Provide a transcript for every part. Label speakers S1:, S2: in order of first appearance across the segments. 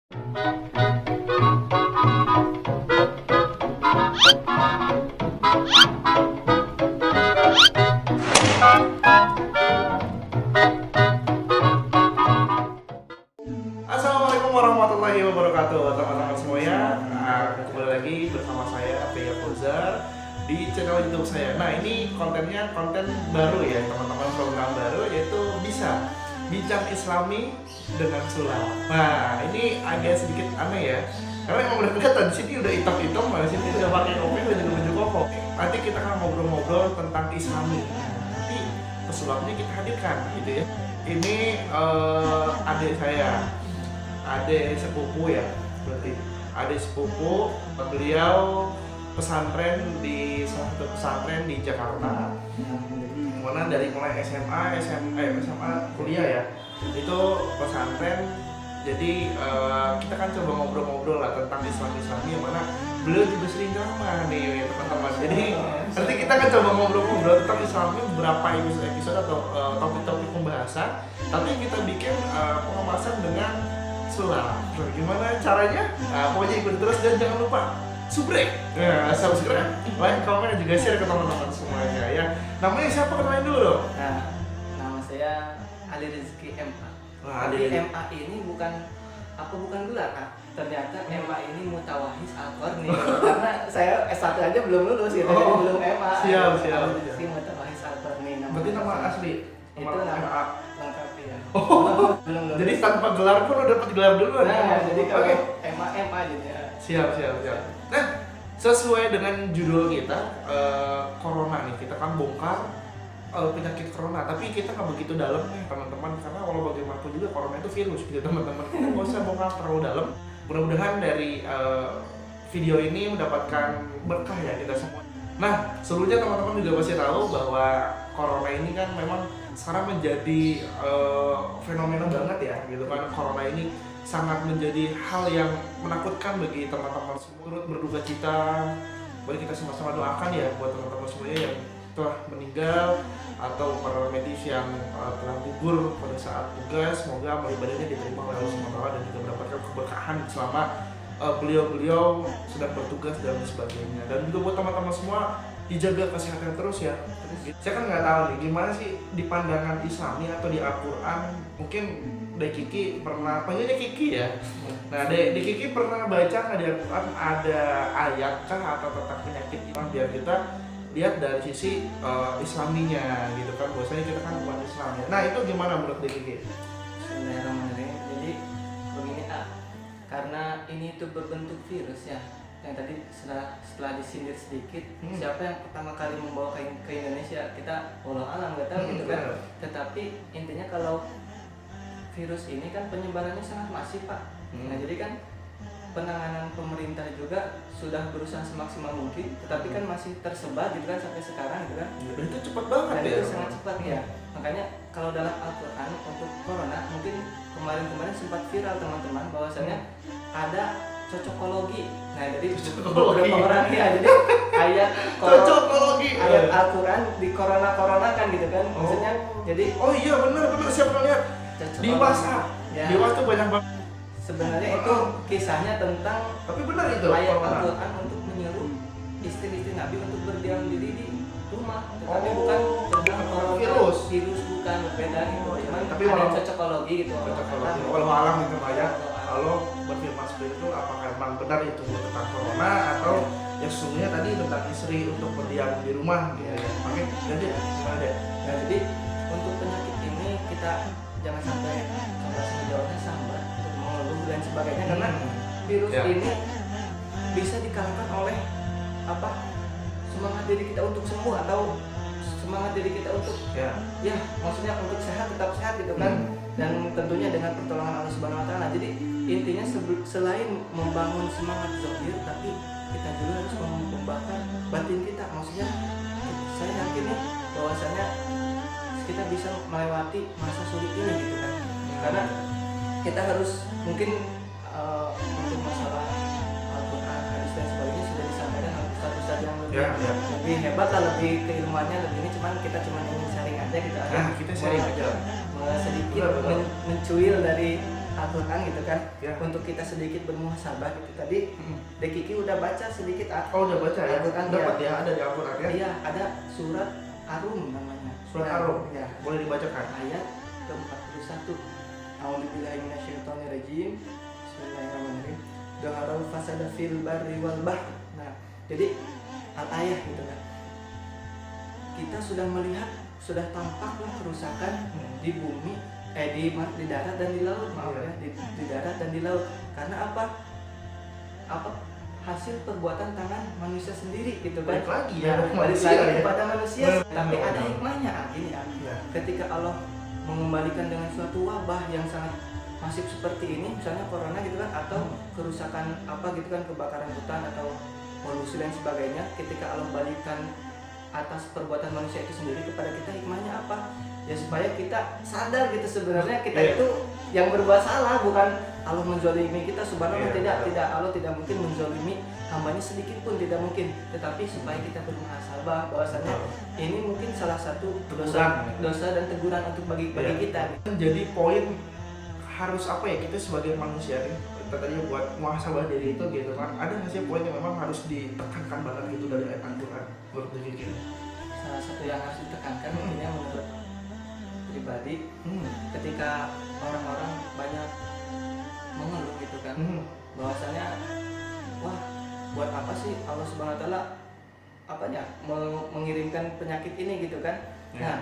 S1: Assalamualaikum warahmatullahi wabarakatuh, teman-teman semuanya. Kembali lagi bersama saya Pria Fauzar di channel YouTube saya. Nah, ini kontennya konten baru ya, teman-teman, program baru yaitu bisa bincang Islami dengan sulap. Nah, ini agak sedikit aneh ya, karena emang udah kelihatan di sini udah hitam-hitam, di sini udah pakai kopi, baju koko. Nanti kita akan ngobrol-ngobrol tentang Islami. Nanti pesulapnya kita hadirkan, gitu ya. Ini adik saya, adik sepupu ya, berarti adik sepupu. Beliau pesantren di salah satu pesantren di Jakarta. Mana dari mulai SMA, kuliah ya, itu pesantren. Jadi kita kan coba ngobrol-ngobrol lah tentang Islam-Islami, yang mana beliau juga sering ceramah nih teman-teman. Jadi nanti kita akan coba ngobrol-ngobrol tentang Islami, beberapa episode atau topik-topik pembahasan. Tapi kita bikin pengemasan dengan sulap. Gimana caranya? Pokoknya ikuti terus dan jangan lupa subscribe, subscribe, like, komen, dan juga share ke teman-teman semuanya ya. Namanya siapa, kenalin dulu dong.
S2: Nah, nama saya Ali Rizky MA.
S1: Wah,
S2: Tapi MA ini bukan gelar, Kak. Ternyata MA ini Mutawahhis Al-Qarni. Karena saya S1 aja belum lulus gitu, jadi belum MA.
S1: Siap.
S2: Rizky Mutawahhis Al-Qarni.
S1: Berarti nama asli?
S2: Itu nama lengkap ya. Belum lulus.
S1: Jadi tanpa gelar pun udah dapat gelar duluan.
S2: Nah, jadi kalau
S1: Oke.
S2: MA gitu ya.
S1: Siap. Nah, sesuai dengan judul kita, corona nih, kita kan bongkar penyakit corona, tapi kita nggak begitu dalam nih teman-teman, karena walau bagaimanapun juga corona itu virus gitu teman-teman. Kita nggak usah bongkar terlalu dalam. Mudah-mudahan dari video ini mendapatkan berkah ya kita semua. Nah, sebelumnya teman-teman juga pasti tahu bahwa corona ini kan memang sekarang menjadi fenomena banget ya gitu kan. Corona ini sangat menjadi hal yang menakutkan bagi teman-teman semua. Turut berduka cita, boleh kita sama-sama doakan ya buat teman-teman semuanya yang telah meninggal atau para medis yang telah gugur pada saat tugas. Semoga amal ibadahnya diterima oleh Allah SWT dan juga mendapatkan keberkahan selama beliau sedang bertugas dan sebagainya. Dan juga buat teman-teman semua, dijaga kesehatan terus ya. Saya kan nggak tahu nih gimana sih di pandangan Islami atau di Al-Quran. Mungkin Dek Kiki pernah, panggilnya Kiki ya. Nah, Dek Kiki pernah baca nggak di Al-Quran ada ayat kah atau tentang penyakit Islam, biar kita lihat dari sisi Islaminya gitu kan. Biasanya kita kan umat Islam ya. Nah, itu gimana menurut Dek Kiki?
S2: Bismillahirrahmanirrahim. Jadi begini, karena ini tuh berbentuk virus ya. Yang tadi setelah disindir sedikit, siapa yang pertama kali membawa ke Indonesia, kita walau alam nggak tahu gitu kan. Tetapi intinya kalau virus ini kan penyebarannya sangat masif, Pak. Nah, jadi kan penanganan pemerintah juga sudah berusaha semaksimal mungkin, tetapi kan masih tersebar gitu kan sampai sekarang gitu kan.
S1: Itu cepat banget.
S2: Dan
S1: ya.
S2: itu sangat cepat ya. Makanya kalau dalam Al-Quran untuk corona, mungkin kemarin sempat viral teman-teman bahwasannya ada cocokologi. Nah, jadi beberapa orang ya, jadi ayat
S1: Cocokologi.
S2: ayat Al-Quran di corona kan gitu kan. Maksudnya jadi
S1: iya benar siapa lihat di WhatsApp.
S2: ya,
S1: Di WhatsApp banyak banget.
S2: sebenarnya itu kisahnya tentang
S1: Tapi benar itu
S2: ayat
S1: corona.
S2: Al-Quran untuk menyuruh istri-istri Nabi untuk berdiam diri di rumah, tetapi
S1: Oh,
S2: bukan tentang corona
S1: virus
S2: bukan beda gitu. Cuman
S1: tapi
S2: ada
S1: walau-
S2: cocokologi gitu.
S1: Cocokologi. Walau alam itu banyak. Kalau berfirman seperti itu, apakah memang benar itu tentang corona atau yang sesungguhnya tadi tentang istri untuk berdiam di rumah gitu ya. Oke, jadi gimana deh?
S2: Nah, jadi untuk penyakit ini kita jangan sampai sejauhnya sambat untuk mengeluh dan sebagainya, karena virus
S1: Ya.
S2: ini bisa dikalahkan oleh semangat diri kita untuk sembuh atau semangat diri kita untuk
S1: Ya.
S2: maksudnya untuk sehat, tetap sehat gitu kan. Dan tentunya dengan pertolongan Allah Subhanahu wa taala. Jadi intinya selain membangun semangat zahir, tapi kita juga harus membakar batin kita. Maksudnya saya yakin nih bahwasanya kita bisa melewati masa sulit ini gitu kan. Karena kita harus mungkin untuk masalah Al-Quran, hadis dan sebagainya sudah disampaikan ustaz-ustaz yang lebih hebat lah, lebih keilmuannya lebih ini, kita ingin sharing aja gitu.
S1: Nah, kita sharing aja.
S2: Sedikit mencuil dari Al-Quran gitu kan,
S1: Ya.
S2: untuk kita sedikit bermuhasabah gitu. Tadi Dek Kiki udah baca sedikit
S1: Oh udah baca ya?
S2: Al-Quran,
S1: Dapat ya, ada di Al-Quran ya?
S2: Iya, ada surat Ar-Rum namanya.
S1: Surat
S2: Nah,
S1: Ar-Rum?
S2: Ya,
S1: Boleh dibacakan?
S2: ayat ke-41. A'udzubillahi minasyaitonirrajim. Bismillahirrahmanirrahim. Dhaharal fasada fil barri wal bahr. Nah, jadi al-ayah gitu kan. Kita sudah melihat, sudah tampaklah kerusakan di bumi, di darat dan di laut, maaf ya, di darat dan di laut. Karena apa? Hasil perbuatan tangan manusia sendiri gitu kan.
S1: Balik lagi ya,
S2: Balik
S1: manusia
S2: lagi
S1: ya.
S2: kepada manusia.
S1: Benar,
S2: Tapi
S1: benar,
S2: ada
S1: benar.
S2: hikmahnya gini ya.
S1: Iya.
S2: Ketika Allah mengembalikan dengan suatu wabah yang sangat masif seperti ini, misalnya corona gitu kan, atau kerusakan apa gitu kan, kebakaran hutan atau polusi dan sebagainya, ketika Allah balikan atas perbuatan manusia itu sendiri kepada kita, hikmahnya apa? Ya supaya kita sadar gitu sebenarnya kita
S1: Iya.
S2: itu yang berbuat salah, bukan Allah menzolimi kita. Subhanallah,
S1: Iya,
S2: tidak Allah tidak mungkin menzolimi hambanya sedikit pun, tidak mungkin. Tetapi supaya kita bermuhasabah bahwasanya ini mungkin salah satu dosa dan teguran untuk bagi
S1: Iya.
S2: kita.
S1: Jadi poin harus apa ya, kita sebagai manusia nih, kita tadi buat muhasabah diri itu gitu kan, ada nggak sih poin yang memang harus ditekankan banget gitu dari ayat Al-Quran menurut Diki?
S2: Salah satu yang harus ditekankan mungkinnya menurut pribadi, ketika orang-orang banyak mengeluh gitu kan, bahwasanya wah, buat apa sih Allah Subhanahu wa taala mengirimkan penyakit ini gitu kan.
S1: Ya.
S2: Nah,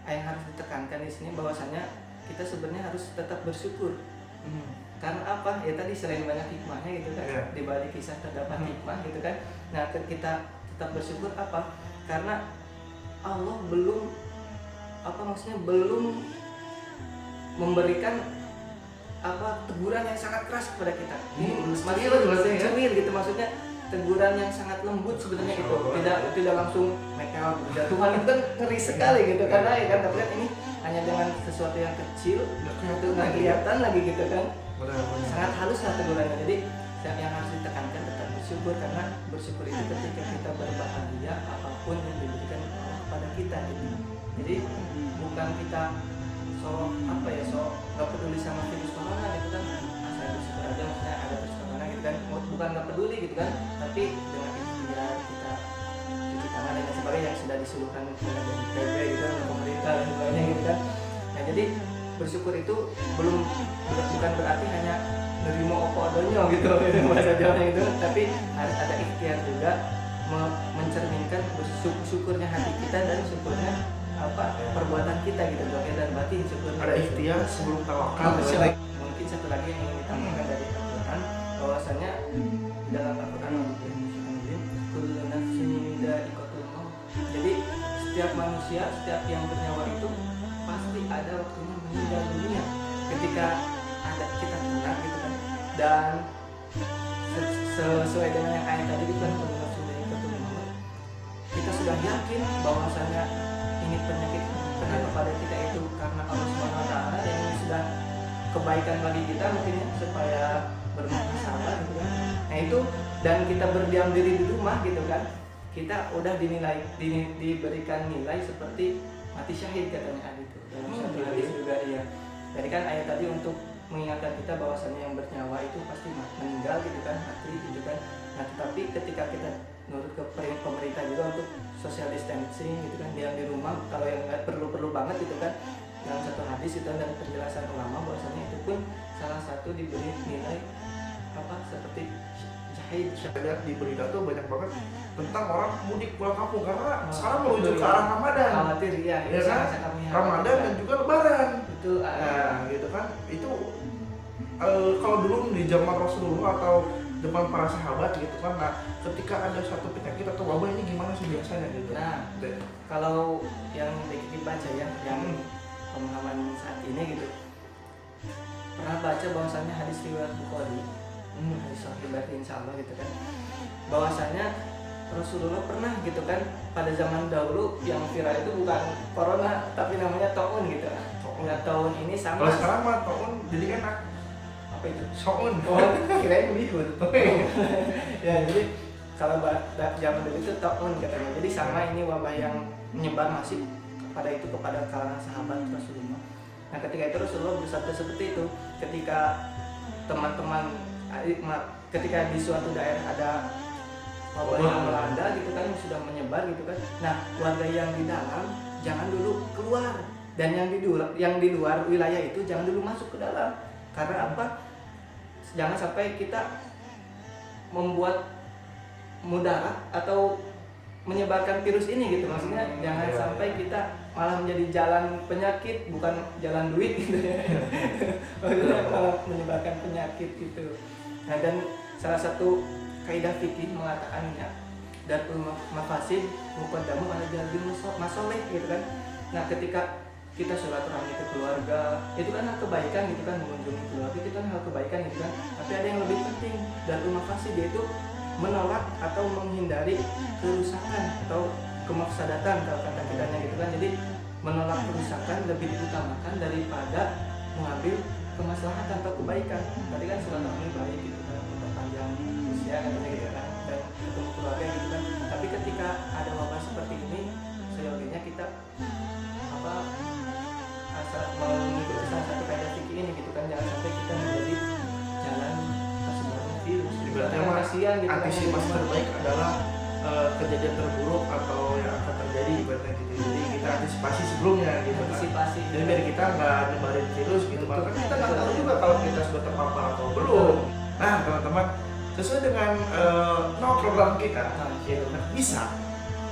S2: yang harus ditekankan di sini bahwasanya kita sebenarnya harus tetap bersyukur. Karena apa? Ya tadi selain banyak hikmahnya gitu kan,
S1: Ya.
S2: di balik kisah terdapat hikmah gitu kan. Nah, kita tetap bersyukur apa? Karena Allah belum memberikan teguran yang sangat keras kepada kita. Cemil gitu, maksudnya teguran yang sangat lembut sebenarnya itu. Tidak langsung make out Tuhan itu kan ngeri sekali gitu karena ya kan, tapi kan ini hanya dengan sesuatu yang kecil, itu nggak kelihatan lagi gitu kan. Sangat halus lah tegurannya. Jadi yang harus ditekankan tetap bersyukur, karena bersyukur itu ketika kita berbahagia apapun yang diberikan Allah kepada kita gitu. Jadi bukan kita nggak peduli sama virus corona gitu kan, saya bersyukur aja, maksudnya ada virus corona gitu kan, bukan nggak peduli gitu kan, tapi dengan ikhtiar kita cuci tangan dan sebagainya yang sudah disuruhkan oleh BNPB gitu kan, oleh pemerintah dan sebagainya gitu kan. Nah, jadi bersyukur itu bukan berarti hanya nerima opo adonyo gitu bahasa Jawanya gitu, tapi harus ada ikhtiar juga mencerminkan syukurnya hati kita dan syukurnya perbuatan kita gitu, zahir dan batin. Syukur
S1: Ada ikhtiar sebelum tawakal.
S2: Mungkin satu lagi yang ingin ditambahkan dari Al-Quran, bahwasanya dalam Al-Quran kullu nafsin dha'iqatul maut. Jadi setiap manusia, setiap yang bernyawa itu pasti ada waktunya meninggal dunia. Ketika ada kita kena gitu kan, dan sesuai dengan yang ayat tadi gitu kan, kullu nafsin dha'iqatul maut, kita sudah yakin bahwasanya ini penyakit kena kepada kita itu karena Allah Subhanahu wa taala, dan ini sudah kebaikan bagi kita mungkin ya, supaya bermuhasabah gitu kan. Nah itu, dan kita berdiam diri di rumah gitu kan, kita udah diberikan nilai seperti mati syahid katanya itu dalam satu hadis juga. Iya, jadi kan ayat tadi untuk mengingatkan kita bahwasannya yang bernyawa itu pasti meninggal gitu kan, mati gitu kan. Nah tetapi ketika kita menurut ke pemerintah juga untuk social distancing gitu kan, diam di rumah kalau yang nggak perlu banget gitu kan, dalam satu hadis itu dan penjelasan ulama bahwasanya itu pun salah satu diberi nilai seperti syahid.
S1: Saya lihat di berita tuh banyak banget tentang orang mudik pulang kampung karena sekarang menuju ke arah Ramadan.
S2: Khawatir ya
S1: kan? Ramadan dan juga Lebaran.
S2: Betul.
S1: Nah, gitu kan. Itu kalau dulu di zaman Rasulullah atau depan para sahabat gitu kan, nah ketika ada satu penyakit atau wabah ini gimana sih biasanya gitu?
S2: Nah, kalau yang dibaca ya, yang pemahaman saat ini gitu, pernah baca bahwasannya hadis riwayat Bukhari, hadis sahih berarti insya Allah gitu kan, bahwasannya Rasulullah pernah gitu kan, pada zaman dahulu yang viral itu bukan corona tapi namanya taun gitu. Nah taun ini sama.
S1: Kalau sekarang mah taun jadi enak.
S2: Apa itu?
S1: Soun.
S2: Oh, kirain bihun. Ya, jadi kalau zaman dulu itu taun katanya. Jadi sama, ini wabah yang menyebar masif kepada kalangan sahabat Rasulullah. Nah ketika itu Rasulullah bersabda seperti itu, ketika teman-teman ketika di suatu daerah ada wabah yang melanda gitu kan, sudah menyebar gitu kan. Nah warga yang di dalam jangan dulu keluar, dan yang di luar wilayah itu jangan dulu masuk ke dalam. Karena apa? Jangan sampai kita membuat mudarat atau menyebarkan virus ini gitu. Maksudnya jangan sampai kita malah menjadi jalan penyakit, bukan jalan duit gitu ya. Maksudnya malah menyebarkan penyakit gitu. Nah dan salah satu kaidah fikih mengatakannya, darul mafasid muqaddamu ala jalbil masoleh gitu kan. Nah ketika kita silaturahmi ke keluarga, itu kan hal kebaikan gitu kan, mengunjungi keluarga itu kan hal kebaikan gitu kan. Tapi ada yang lebih penting, darul mafasid, yaitu menolak atau menghindari kerusakan atau kemafsadatan kalau kata kitanya gitu kan. Jadi menolak kerusakan lebih diutamakan daripada mengambil kemaslahatan atau kebaikan. Tadi kan silaturahmi baik gitu kan, memperpanjang usia katanya gitu kan, dan ketemu keluarga gitu kan. Tapi ketika ada wabah seperti ini, seyogianya kita mengikuti salah satu kaidah fikih ini gitu kan, jangan sampai kita menjadi jalan tersebarnya virus.
S1: Berarti
S2: kasihan gitu kan.
S1: antisipasi terbaik adalah kejadian terburuk atau yang akan terjadi ibaratnya gitu. Jadi kita antisipasi sebelumnya gitu kan.
S2: Antisipasi.
S1: Jadi biar kita nggak nyebarin virus gitu kan. Karena kita nggak tahu juga kalau kita sudah terpapar atau belum. Nah teman-teman, sesuai dengan program kita gitu kan, bisa.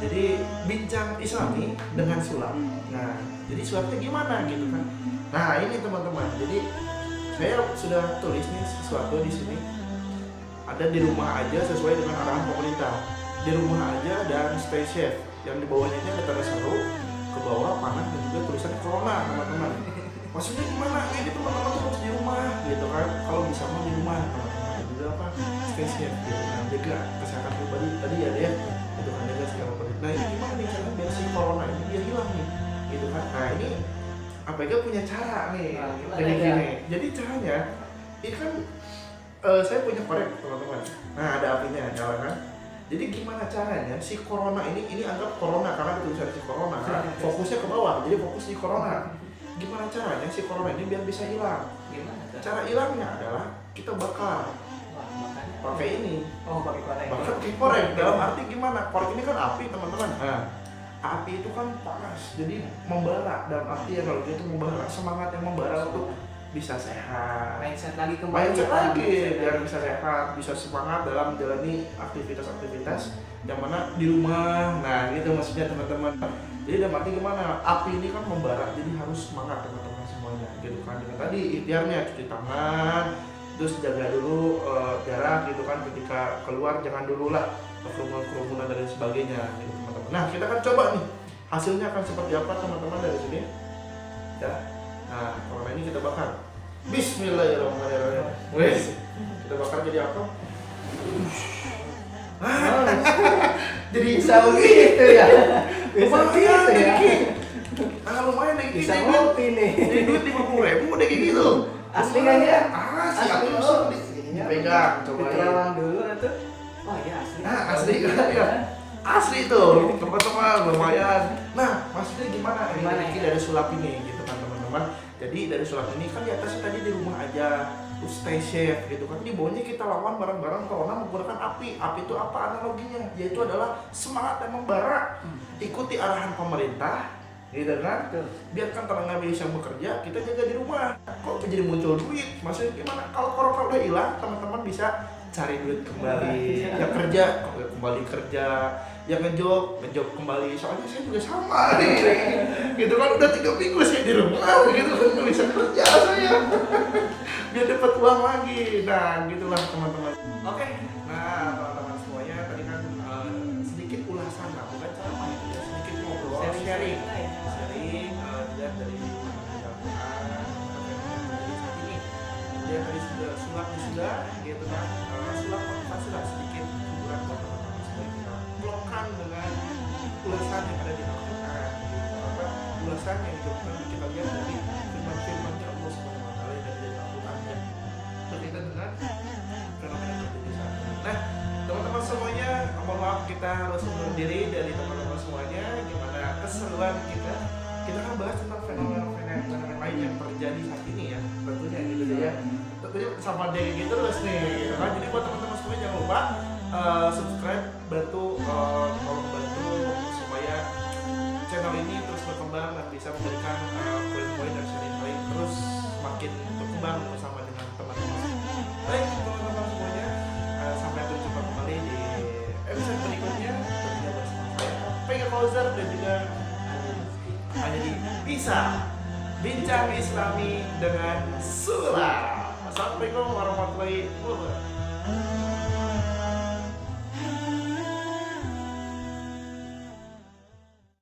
S1: Jadi bincang Islami dengan sulap. Nah, jadi sulapnya gimana gitu kan? Nah ini teman-teman, jadi saya sudah tulis nih sesuatu di sini. Ada di rumah aja sesuai dengan arahan pemerintah. Di rumah aja dan stay safe. Yang di bawahnya ini ada tanda seru, ke bawah panas dan juga tulisan corona teman-teman. Maksudnya gimana? Ini teman-teman harus di rumah gitu kan? Kalau bisa mau di rumah teman-teman. Dan juga apa? Stay safe gitu kan? Jaga kesehatan pribadi tadi ya deh. Itu kan jaga segala pribadi. Nah ini gimana nih caranya biar si corona ini dia hilang nih? Gitu kan? Nah ini APG punya cara nih. Jadi caranya ini kan saya punya korek teman-teman. Nah ada apinya nyala kan. Jadi gimana caranya si corona ini anggap corona karena tulisan si corona kan? Fokusnya ke bawah, jadi fokus di corona. Gimana caranya si corona ini biar bisa hilang?
S2: Gimana?
S1: Cara hilangnya adalah kita bakar. Pakai ini.
S2: Oh pakai korek.
S1: Bakar pakai korek. Dalam arti gimana? Korek ini kan api teman-teman. Nah, api itu kan panas, jadi membara. Dalam arti ya kalau dia itu membara, semangat yang membara untuk bisa sehat,
S2: mindset lagi kembali,
S1: mindset lagi biar bisa sehat, bisa semangat dalam menjalani aktivitas-aktivitas yang mana di rumah. Nah gitu maksudnya teman-teman. Jadi dalam arti gimana, api ini kan membara, jadi harus semangat teman-teman semuanya gitu kan. Dengan tadi ikhtiarnya cuci tangan, terus jaga dulu jarak gitu kan, ketika keluar jangan dulu lah kerumunan dan sebagainya gitu teman-teman. Nah kita akan coba nih hasilnya akan seperti apa teman-teman dari sini ya. Nah, corona ini kita bakar. Bismillahirrahmanirrahim. Wes, kita bakar jadi apa? Jadi
S2: bisa begitu ya. Bisa
S1: lumayan
S2: gitu ya.
S1: Lumayan nih.
S2: Bisa ngopi nih.
S1: Jadi duit 50.000 udah kayak gitu.
S2: Asli kan ya?
S1: Asli, aku langsung dipegang, coba ya.
S2: Diterawang dulu atau? Oh iya asli.
S1: Nah, asli kan ya. Asli tuh, teman-teman lumayan. Nah, maksudnya gimana? Ini dari sulap ini gitu kan teman-teman. Jadi dari sulap ini kan di atasnya tadi di rumah aja, terus stay safe gitu kan. Di bawahnya kita lawan bareng-bareng corona menggunakan api. Api itu apa analoginya? Yaitu adalah semangat yang membara. Ikuti arahan pemerintah, gitu kan? Biarkan tenaga medis yang bekerja, kita jaga di rumah. Kok jadi muncul duit? Maksudnya gimana? Kalau corona udah hilang, teman-teman bisa cari duit kembali. Yang kerja, kembali kerja. Yang ngejob kembali. Soalnya saya juga sama nih. Gitu kan udah 3 minggu saya di rumah gitu kan, nggak bisa kerja saya. Biar dapat uang lagi. Nah, gitulah teman-teman. Oke. Nah, teman-teman semuanya tadi kan sedikit ulasan lah, bukan ceramah itu ya, sedikit ngobrol, sharing dilihat dari Al-Quran saat ini. Dia tadi sudah sulap sudah gitu kan. Sulap motivasi lah sedikit hiburan buat teman-teman supaya kita blokkan dengan ulasan yang ada di Al-Quran gitu. Apa ulasan yang kita lihat dari firman-firmannya Allah Subhanahu wa taala yang ada di Al-Quran yang berkaitan dengan fenomena yang terjadi saat ini. Nah, teman-teman semuanya, mohon maaf kita harus undur diri dari teman-teman semuanya. Gimana keseruan kita? Kita akan bahas tentang fenomena-fenomena fenomena lain yang terjadi saat ini ya, tentunya gitu deh ya. Tentunya sama dia gitu terus nih gitu kan. Jadi buat teman-teman semua jangan lupa subscribe, tolong bantu supaya channel ini terus berkembang dan bisa memberikan poin-poin dan sharing terus makin berkembang bersama dengan teman-teman. Baik teman-teman semuanya, sampai berjumpa kembali di episode berikutnya tentunya bersama saya Pega Fauzar dan juga hanya di Bisa Bincang Islami dengan Sula. Assalamualaikum warahmatullahi wabarakatuh.